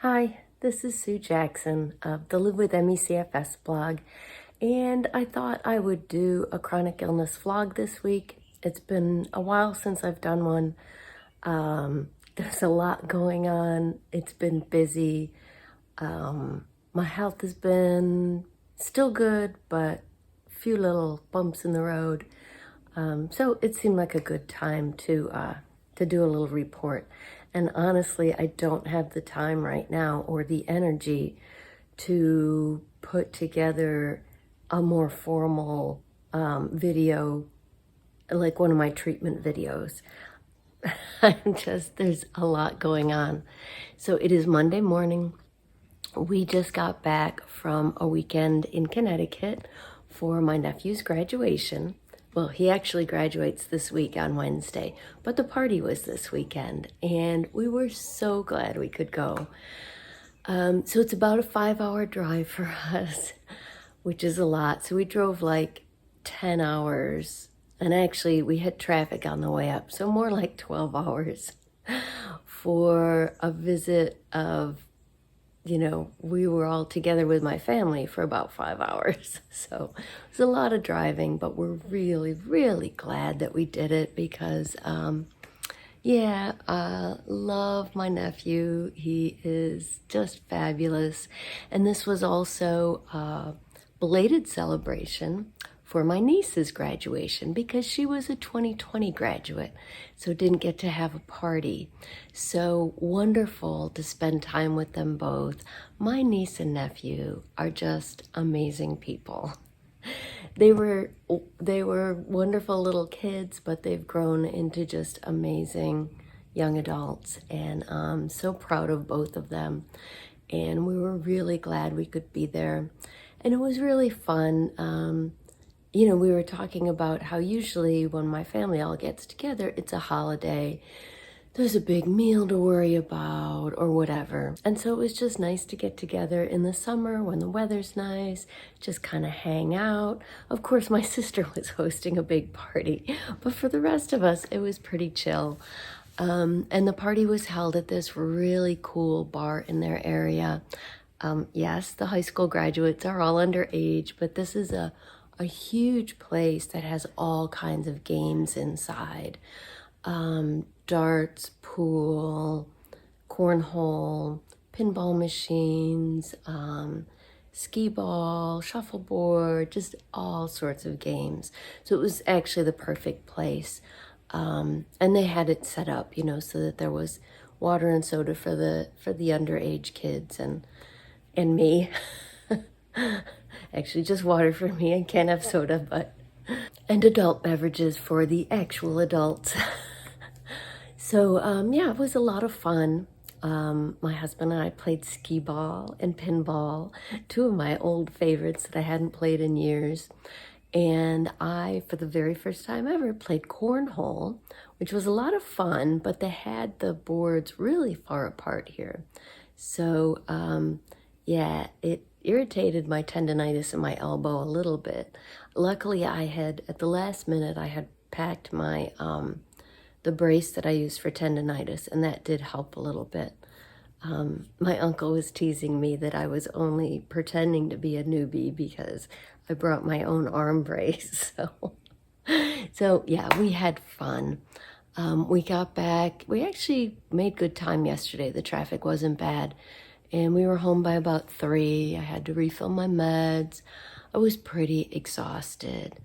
Hi, this is Sue Jackson of the Live with ME/CFS blog, and I thought I would do a chronic illness vlog this week. It's been a while since I've done one. There's a lot going on. It's been busy. My health has been still good, but a few little bumps in the road. So it seemed like a good time to do a little report. And honestly, I don't have the time right now or the energy to put together a more formal video, like one of my treatment videos. There's a lot going on. So it is Monday morning. We just got back from a weekend in Connecticut for my nephew's graduation. Well, he actually graduates this week on Wednesday, but the party was this weekend, and we were so glad we could go. So it's about a 5-hour drive for us, which is a lot. So we drove like 10 hours, and actually we had traffic on the way up, so more like 12 hours for a visit of, we were all together with my family for about 5 hours. So it was a lot of driving, but we're really, really glad that we did it because, love my nephew. He is just fabulous. And this was also a belated celebration for my niece's graduation because she was a 2020 graduate, so didn't get to have a party. So wonderful to spend time with them both. My niece and nephew are just amazing people. They were wonderful little kids, but they've grown into just amazing young adults, and I'm so proud of both of them. And we were really glad we could be there, and it was really fun. We were talking about how usually when my family all gets together, it's a holiday. There's a big meal to worry about or whatever. And so it was just nice to get together in the summer when the weather's nice, just kind of hang out. Of course, my sister was hosting a big party, but for the rest of us, it was pretty chill. And the party was held at this really cool bar in their area. Yes, the high school graduates are all underage, but this is a huge place that has all kinds of games inside. Darts, pool, cornhole, pinball machines, skee ball, shuffleboard, just all sorts of games. So it was actually the perfect place. And they had it set up, so that there was water and soda for the underage kids and me. Actually, just water for me. I can't have soda, and adult beverages for the actual adults. So, it was a lot of fun. My husband and I played skee ball and pinball, two of my old favorites that I hadn't played in years. And I, for the very first time ever, played cornhole, which was a lot of fun, but they had the boards really far apart here. So, it irritated my tendonitis in my elbow a little bit. Luckily, at the last minute, I had packed my, the brace that I use for tendonitis, and that did help a little bit. My uncle was teasing me that I was only pretending to be a newbie because I brought my own arm brace. So yeah, we had fun. We got back. We actually made good time yesterday. The traffic wasn't bad. And we were home by about 3. I had to refill my meds. I was pretty exhausted.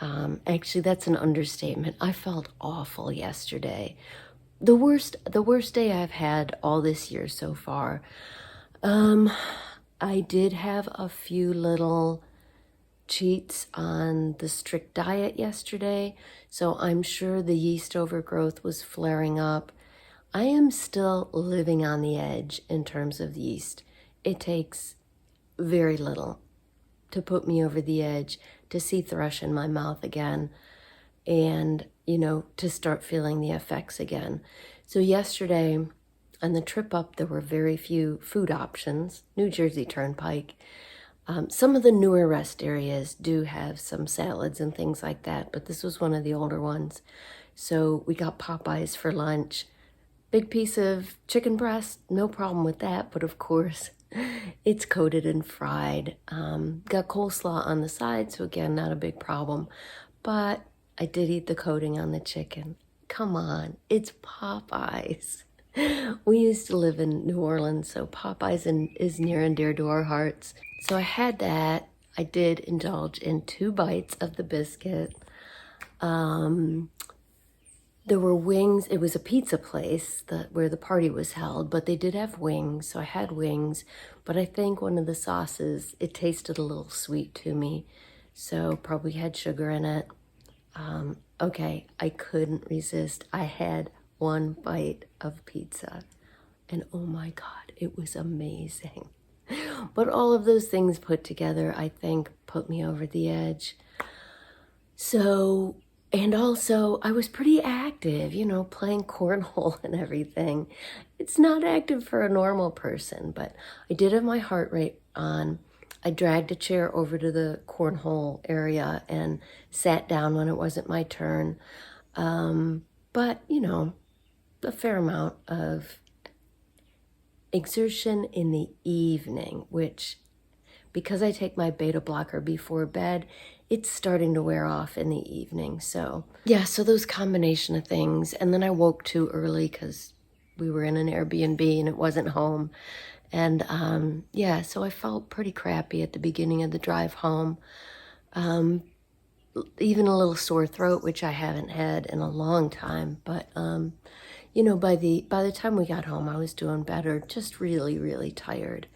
Actually, that's an understatement. I felt awful yesterday. The worst day I've had all this year so far. I did have a few little cheats on the strict diet yesterday, so I'm sure the yeast overgrowth was flaring up. I am still living on the edge in terms of yeast. It takes very little to put me over the edge, to see thrush in my mouth again, and, to start feeling the effects again. So yesterday, on the trip up, there were very few food options. New Jersey Turnpike. Some of the newer rest areas do have some salads and things like that, but this was one of the older ones. So we got Popeyes for lunch. big piece of chicken breast, no problem with that. But of course, it's coated and fried. Got coleslaw on the side, so again, not a big problem. But I did eat the coating on the chicken. Come on, it's Popeyes. We used to live in New Orleans, so Popeyes is near and dear to our hearts. So I had that. I did indulge in 2 bites of the biscuit. There were wings. It was a pizza place where the party was held, but they did have wings, so I had wings. But I think one of the sauces, it tasted a little sweet to me, so probably had sugar in it. Okay, I couldn't resist. I had 1 bite of pizza, and oh my God, it was amazing. But all of those things put together, I think, put me over the edge. So, and also I was pretty active, playing cornhole and everything. It's not active for a normal person, but I did have my heart rate on. I dragged a chair over to the cornhole area and sat down when it wasn't my turn. But, a fair amount of exertion in the evening, which, because I take my beta blocker before bed, it's starting to wear off in the evening. So yeah, so those combination of things. And then I woke too early because we were in an Airbnb and it wasn't home. And yeah, so I felt pretty crappy at the beginning of the drive home. Even a little sore throat, which I haven't had in a long time. But by the time we got home, I was doing better, just really, really tired.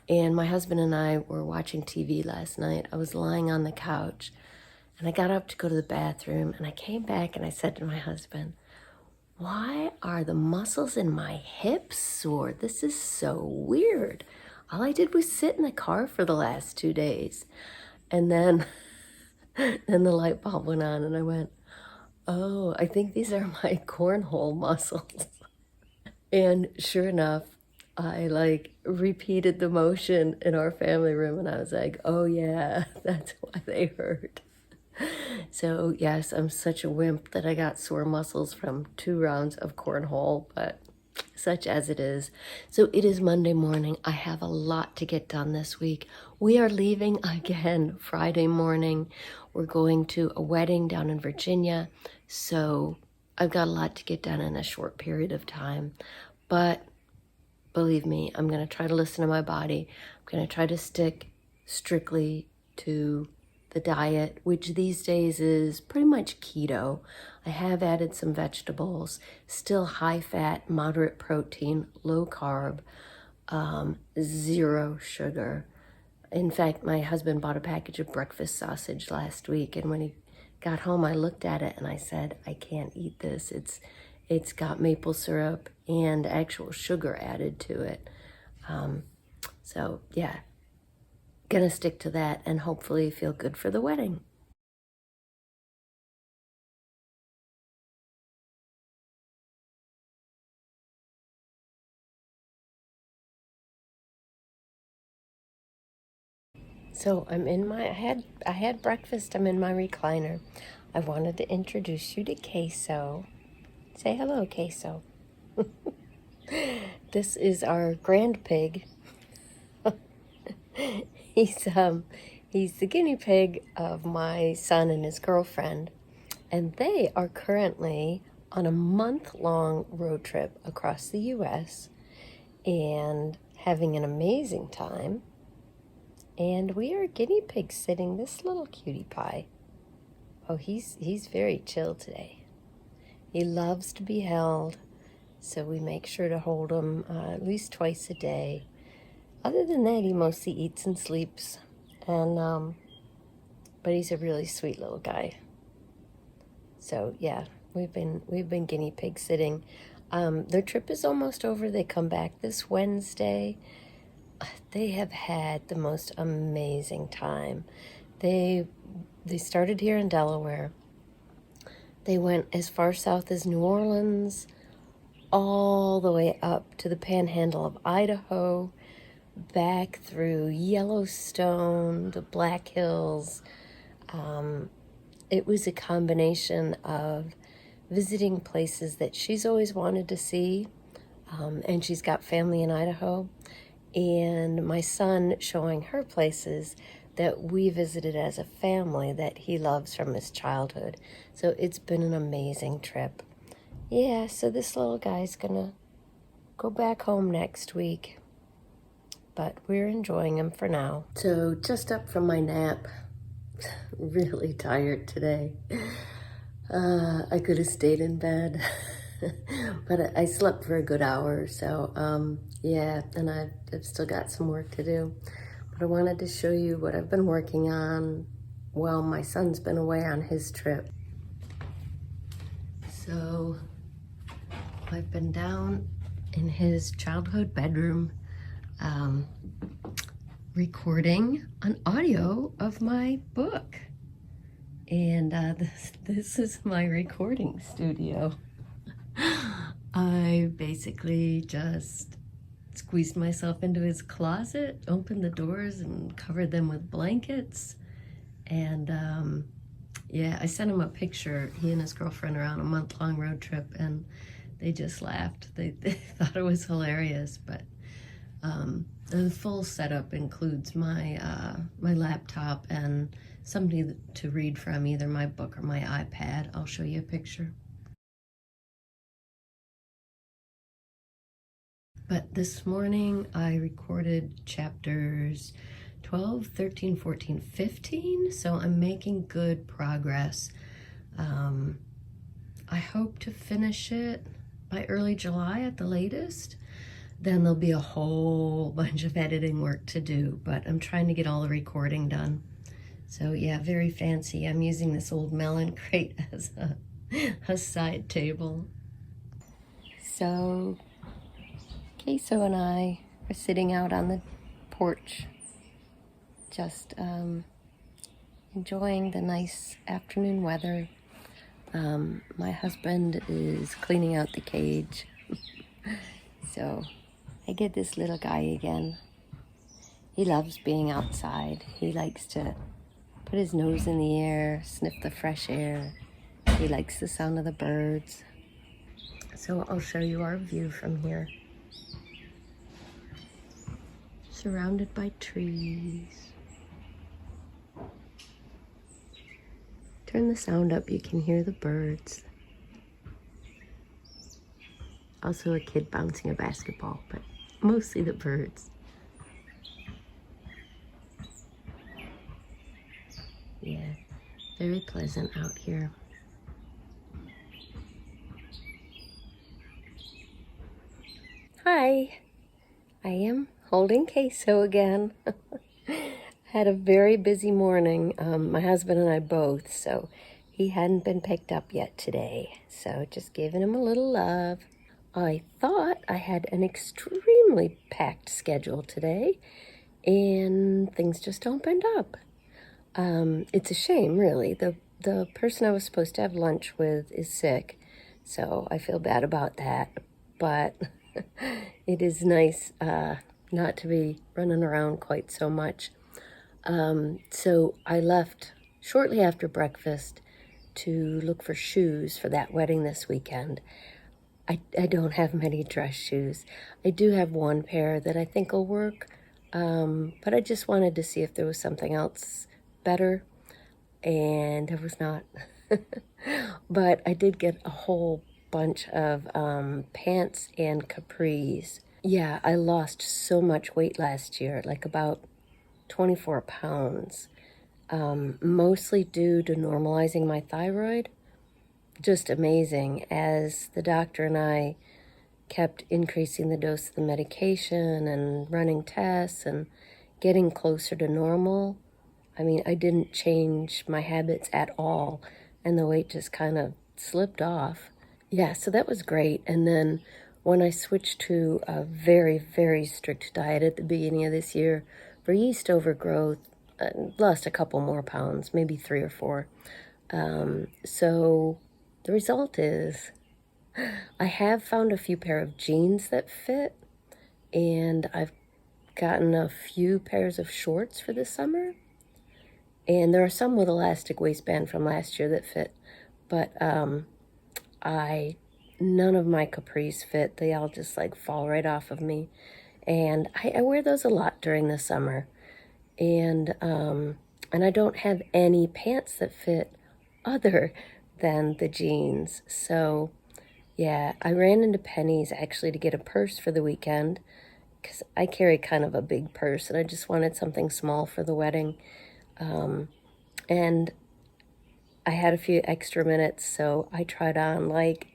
And my husband and I were watching TV last night. I was lying on the couch and I got up to go to the bathroom and I came back and I said to my husband, why are the muscles in my hips sore? This is so weird. All I did was sit in the car for the last 2 days. And then, then the light bulb went on and I went, oh, I think these are my cornhole muscles. And sure enough, I repeated the motion in our family room and I was like, oh yeah, that's why they hurt. So yes, I'm such a wimp that I got sore muscles from 2 rounds of cornhole, but such as it is. So it is Monday morning. I have a lot to get done this week. We are leaving again Friday morning. We're going to a wedding down in Virginia. So I've got a lot to get done in a short period of time. But believe me, I'm going to try to listen to my body. I'm going to try to stick strictly to the diet, which these days is pretty much keto. I have added some vegetables, still high fat, moderate protein, low carb, 0 sugar. In fact, my husband bought a package of breakfast sausage last week, and when he got home, I looked at it and I said, I can't eat this. It's got maple syrup and actual sugar added to it. So yeah, gonna stick to that and hopefully feel good for the wedding. So I had breakfast. I'm in my recliner. I wanted to introduce you to Queso. Say hello, Queso. This is our grand pig. He's he's the guinea pig of my son and his girlfriend, and they are currently on a month-long road trip across the U.S. and having an amazing time. And we are guinea pigs sitting this little cutie pie. Oh, he's very chill today. He loves to be held, so we make sure to hold him at least twice a day. Other than that, he mostly eats and sleeps, and but he's a really sweet little guy. So yeah, we've been guinea pig sitting. Their trip is almost over. They come back this Wednesday. They have had the most amazing time. They started here in Delaware. They went as far south as New Orleans, all the way up to the panhandle of Idaho, back through Yellowstone, the Black Hills. It was a combination of visiting places that she's always wanted to see, and she's got family in Idaho, and my son showing her places that we visited as a family that he loves from his childhood. So it's been an amazing trip. Yeah, so this little guy's gonna go back home next week, but we're enjoying him for now. So just up from my nap, really tired today. I could have stayed in bed, but I slept for a good hour or so. Yeah, and I've still got some work to do. But I wanted to show you what I've been working on while my son's been away on his trip. So I've been down in his childhood bedroom recording an audio of my book. And this is my recording studio. I basically just squeezed myself into his closet, opened the doors and covered them with blankets. And yeah, I sent him a picture. He and his girlfriend are on a month-long road trip, and they just laughed. They thought it was hilarious. But the full setup includes my my laptop and somebody to read from, either my book or my iPad. I'll show you a picture. But this morning I recorded chapters 12, 13, 14, 15, so I'm making good progress. I hope to finish it by early July at the latest. Then there'll be a whole bunch of editing work to do, but I'm trying to get all the recording done. So yeah, very fancy. I'm using this old melon crate as a side table. So Queso and I are sitting out on the porch, just enjoying the nice afternoon weather. My husband is cleaning out the cage. So I get this little guy again. He loves being outside. He likes to put his nose in the air, sniff the fresh air. He likes the sound of the birds. So I'll show you our view from here. Surrounded by trees. Turn the sound up, you can hear the birds. Also a kid bouncing a basketball, but mostly the birds. Yeah, very pleasant out here. Hi, I am holding Queso again. Had a very busy morning, my husband and I both, so he hadn't been picked up yet today. So just giving him a little love. I thought I had an extremely packed schedule today, and things just opened up. It's a shame, really. The person I was supposed to have lunch with is sick, so I feel bad about that. But it is nice not to be running around quite so much. So I left shortly after breakfast to look for shoes for that wedding this weekend. I don't have many dress shoes. I do have one pair that I think will work, but I just wanted to see if there was something else better, and there was not. But I did get a whole bunch of pants and capris. Yeah, I lost so much weight last year, like about 24 pounds, mostly due to normalizing my thyroid. Just amazing, as the doctor and I kept increasing the dose of the medication and running tests and getting closer to normal. I mean, I didn't change my habits at all, and the weight just kind of slipped off. Yeah, so that was great. And then when I switched to a very, very strict diet at the beginning of this year for yeast overgrowth, lost a couple more pounds, maybe 3 or 4. So the result is I have found a few pair of jeans that fit, and I've gotten a few pairs of shorts for this summer. And there are some with elastic waistband from last year that fit, but none of my capris fit. They all just like fall right off of me. And I wear those a lot during the summer. And I don't have any pants that fit other than the jeans. So yeah, I ran into Penny's actually to get a purse for the weekend because I carry kind of a big purse and I just wanted something small for the wedding. And I had a few extra minutes, so I tried on like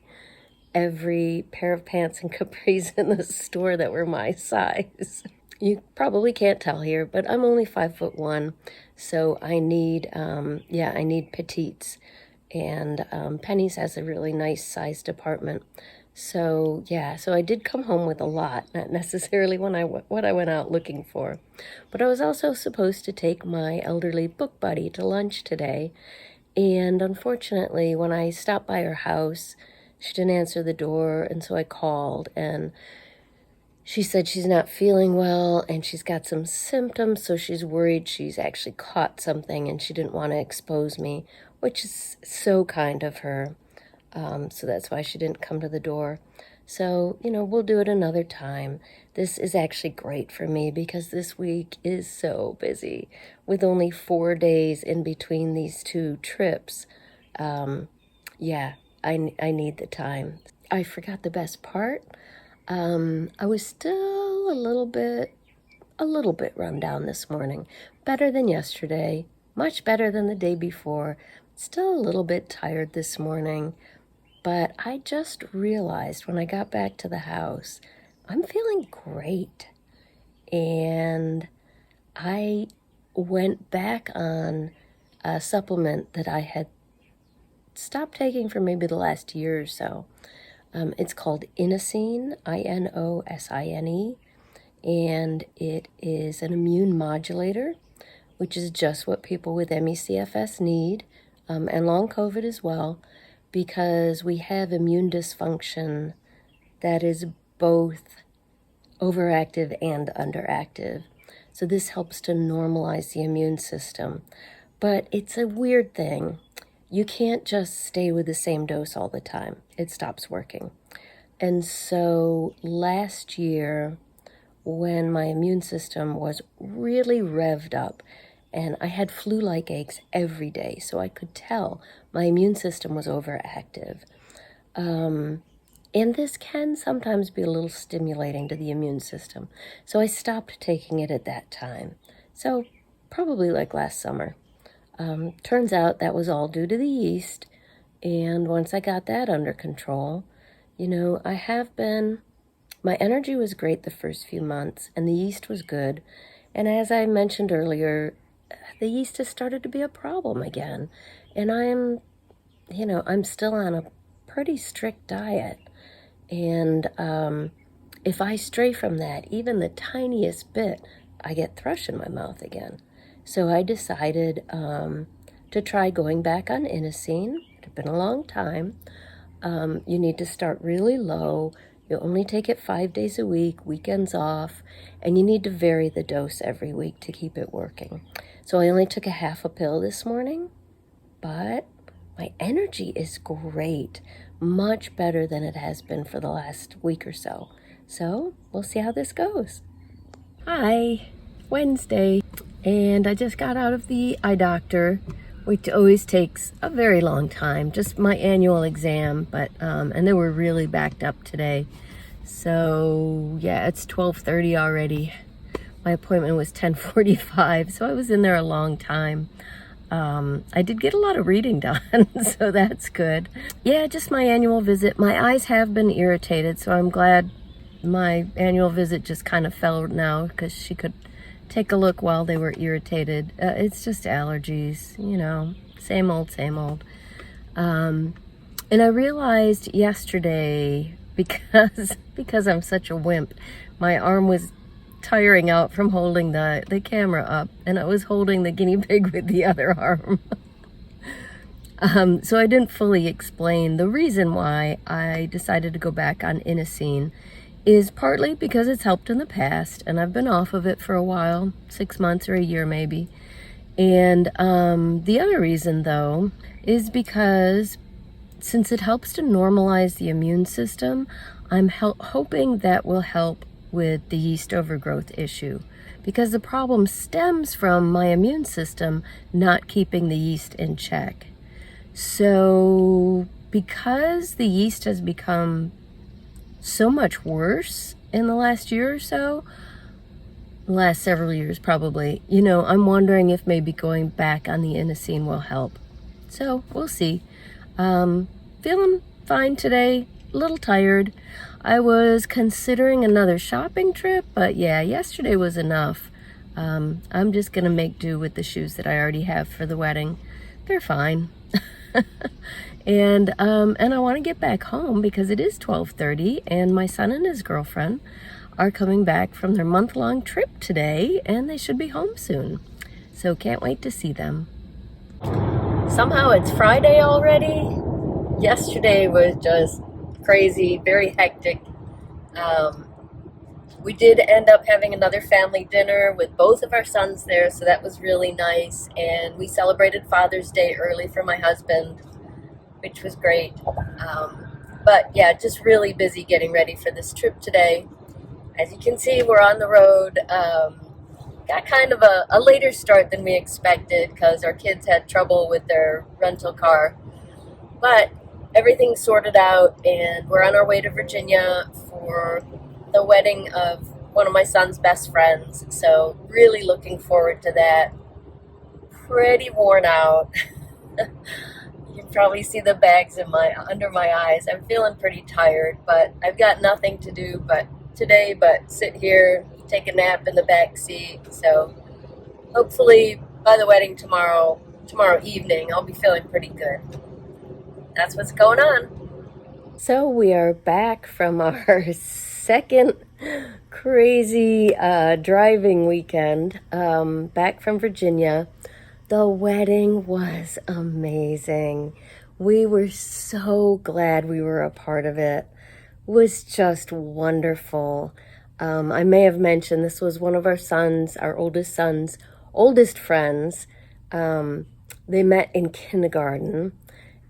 every pair of pants and capris in the store that were my size. You probably can't tell here, but I'm only 5'1", so I need, I need petites. And Penny's has a really nice size department. So yeah, so I did come home with a lot, not necessarily what I went out looking for. But I was also supposed to take my elderly book buddy to lunch today. And unfortunately, when I stopped by her house, she didn't answer the door, and so I called, and she said she's not feeling well, and she's got some symptoms, so she's worried she's actually caught something, and she didn't want to expose me, which is so kind of her. So that's why she didn't come to the door. So, we'll do it another time. This is actually great for me because this week is so busy with only 4 days in between these two trips. Yeah, I need the time. I forgot the best part. I was still a little bit run down this morning. Better than yesterday, much better than the day before. Still a little bit tired this morning, but I just realized when I got back to the house, I'm feeling great. And I went back on a supplement that I had stopped taking for maybe the last year or so. It's called inosine, inosine, and it is an immune modulator, which is just what people with ME/CFS need, and long COVID as well, because we have immune dysfunction that is both overactive and underactive. So this helps to normalize the immune system. But it's a weird thing. You can't just stay with the same dose all the time. It stops working. And so last year, when my immune system was really revved up, and I had flu-like aches every day, so I could tell my immune system was overactive. And this can sometimes be a little stimulating to the immune system. So I stopped taking it at that time. So probably like last summer. Turns out that was all due to the yeast. And once I got that under control, my energy was great the first few months and the yeast was good. And as I mentioned earlier, the yeast has started to be a problem again. And I'm still on a pretty strict diet. And if I stray from that, even the tiniest bit, I get thrush in my mouth again. So I decided to try going back on inosine. It had been a long time. You need to start really low. You only take it 5 days a week, weekends off, and you need to vary the dose every week to keep it working. So I only took a half a pill this morning, but my energy is great, much better than it has been for the last week or so. So we'll see how this goes. Hi, Wednesday. And I just got out of the eye doctor, which always takes a very long time, just my annual exam, but and they were really backed up today. So yeah, it's 12:30 already. My appointment was 10:45, so I was in there a long time. I did get a lot of reading done, so that's good. Yeah, just my annual visit. My eyes have been irritated, so I'm glad my annual visit just kind of fell now because she could take a look while they were irritated. It's just allergies, same old, same old. And I realized yesterday, because I'm such a wimp, my arm was tiring out from holding the camera up, and I was holding the guinea pig with the other arm. So I didn't fully explain the reason why I decided to go back on inosine is partly because it's helped in the past, and I've been off of it for a while, 6 months or a year maybe. And the other reason, though, is because since it helps to normalize the immune system, I'm hoping that will help with the yeast overgrowth issue, because the problem stems from my immune system not keeping the yeast in check. So because the yeast has become so much worse in the last year or so, last several years probably, I'm wondering if maybe going back on the inosine will help. So we'll see. Feeling fine today, a little tired. I was considering another shopping trip, but yeah, yesterday was enough. I'm just gonna make do with the shoes that I already have for the wedding. They're fine. And I want to get back home because it is 12:30 and my son and his girlfriend are coming back from their month-long trip today, and they should be home soon. So can't wait to see them. Somehow it's Friday already. Yesterday was just crazy, very hectic. We did end up having another family dinner with both of our sons there, so that was really nice. And we celebrated Father's Day early for my husband, which was great. But yeah, just really busy getting ready for this trip today. As you can see, we're on the road. Got kind of a later start than we expected because our kids had trouble with their rental car. But everything's sorted out, and we're on our way to Virginia for the wedding of one of my son's best friends. So really looking forward to that. Pretty worn out. You can probably see the bags under my eyes. I'm feeling pretty tired, but I've got nothing to do today but sit here, take a nap in the back seat. So hopefully by the wedding tomorrow evening, I'll be feeling pretty good. That's what's going on. So we are back from our second crazy driving weekend, back from Virginia. The wedding was amazing. We were so glad we were a part of it. It was just wonderful. I may have mentioned this was one of our oldest son's oldest friends. They met in kindergarten,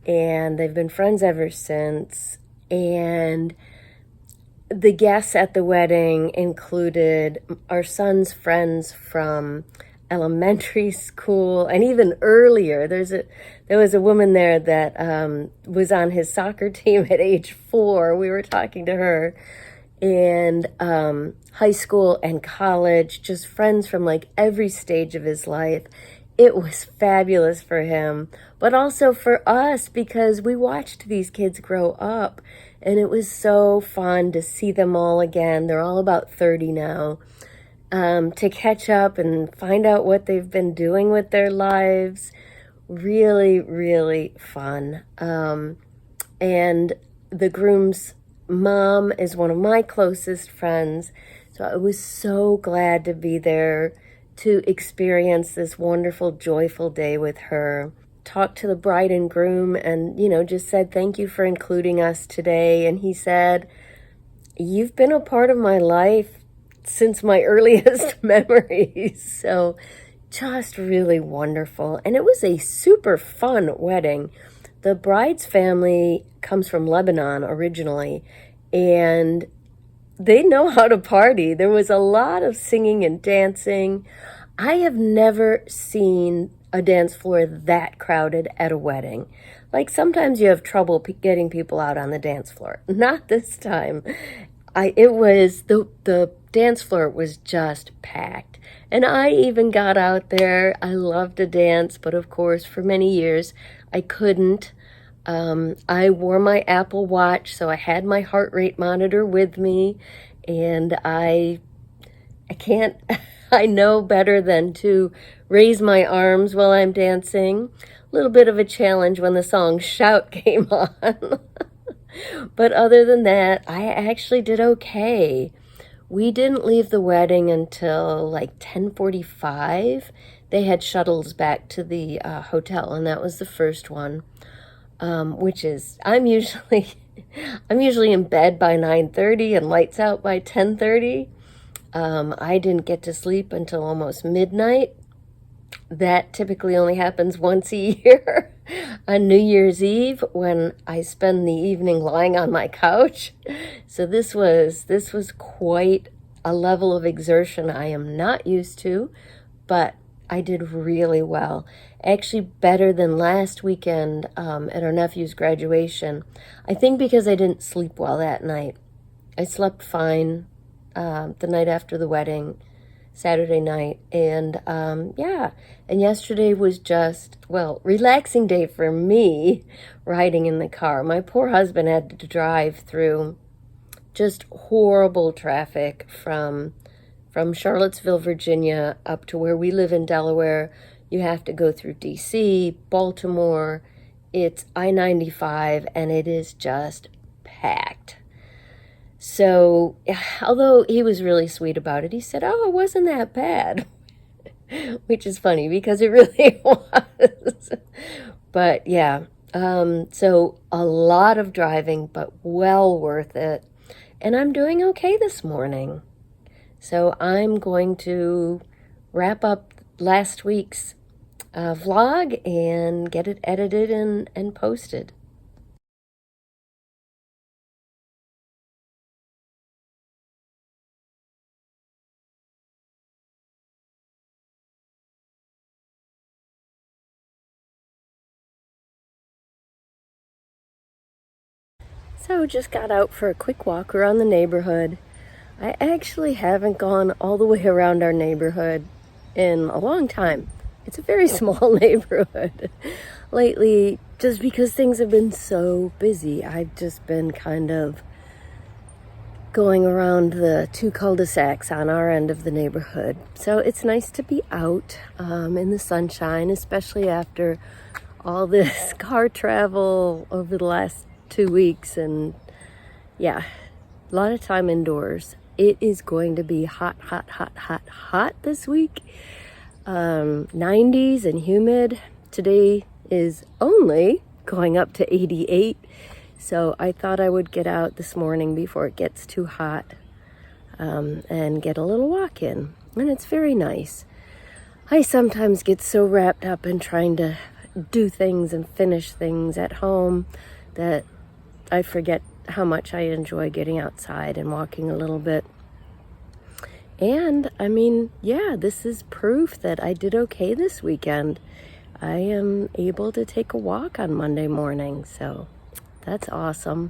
and they've been friends ever since. And the guests at the wedding included our son's friends from elementary school and even earlier. There was a woman there that was on his soccer team at age 4. We were talking to her. And high school and college, just friends from like every stage of his life. It was fabulous for him, but also for us because we watched these kids grow up, and it was so fun to see them all again. They're all about 30 now. To catch up and find out what they've been doing with their lives. Really, really fun. And the groom's mom is one of my closest friends, so I was so glad to be there to experience this wonderful, joyful day with her. Talked to the bride and groom and, just said thank you for including us today. And he said, "You've been a part of my life since my earliest memories." So just really wonderful. And it was a super fun wedding. The bride's family comes from Lebanon originally, and they know how to party. There was a lot of singing and dancing. I have never seen a dance floor that crowded at a wedding. Like sometimes you have trouble getting people out on the dance floor. Not this time. The dance floor was just packed. And I even got out there. I love to dance, but of course for many years I couldn't. I wore my Apple Watch, so I had my heart rate monitor with me, and I can't, I know better than to raise my arms while I'm dancing. A little bit of a challenge when the song Shout came on. But other than that, I actually did okay. We didn't leave the wedding until like 10:45. They had shuttles back to the hotel, and that was the first one. Which is, I'm usually in bed by 9:30 and lights out by 10:30. I didn't get to sleep until almost midnight. That typically only happens once a year on New Year's Eve when I spend the evening lying on my couch. So this was quite a level of exertion I am not used to, but I did really well. Actually better than last weekend at our nephew's graduation. I think because I didn't sleep well that night. I slept fine the night after the wedding, Saturday night, and yeah, and yesterday was just, well, relaxing day for me, riding in the car. My poor husband had to drive through just horrible traffic from Charlottesville, Virginia, up to where we live in Delaware. You have to go through DC, Baltimore. It's I-95, and it is just packed. So, although he was really sweet about it, he said, "Oh, it wasn't that bad," which is funny because it really was. But yeah, so a lot of driving, but well worth it. And I'm doing okay this morning. So I'm going to wrap up last week's vlog and get it edited and posted. So just got out for a quick walk around the neighborhood. I actually haven't gone all the way around our neighborhood in a long time. It's a very small neighborhood. Lately, just because things have been so busy, I've just been kind of going around the two cul-de-sacs on our end of the neighborhood. So it's nice to be out in the sunshine, especially after all this car travel over the last 2 weeks. And yeah, a lot of time indoors. It is going to be hot, hot, hot, hot, hot this week. 90s and humid. Today is only going up to 88. So I thought I would get out this morning before it gets too hot and get a little walk in. And it's very nice. I sometimes get so wrapped up in trying to do things and finish things at home that I forget how much I enjoy getting outside and walking a little bit. And I mean, yeah, this is proof that I did okay this weekend. I am able to take a walk on Monday morning, so that's awesome.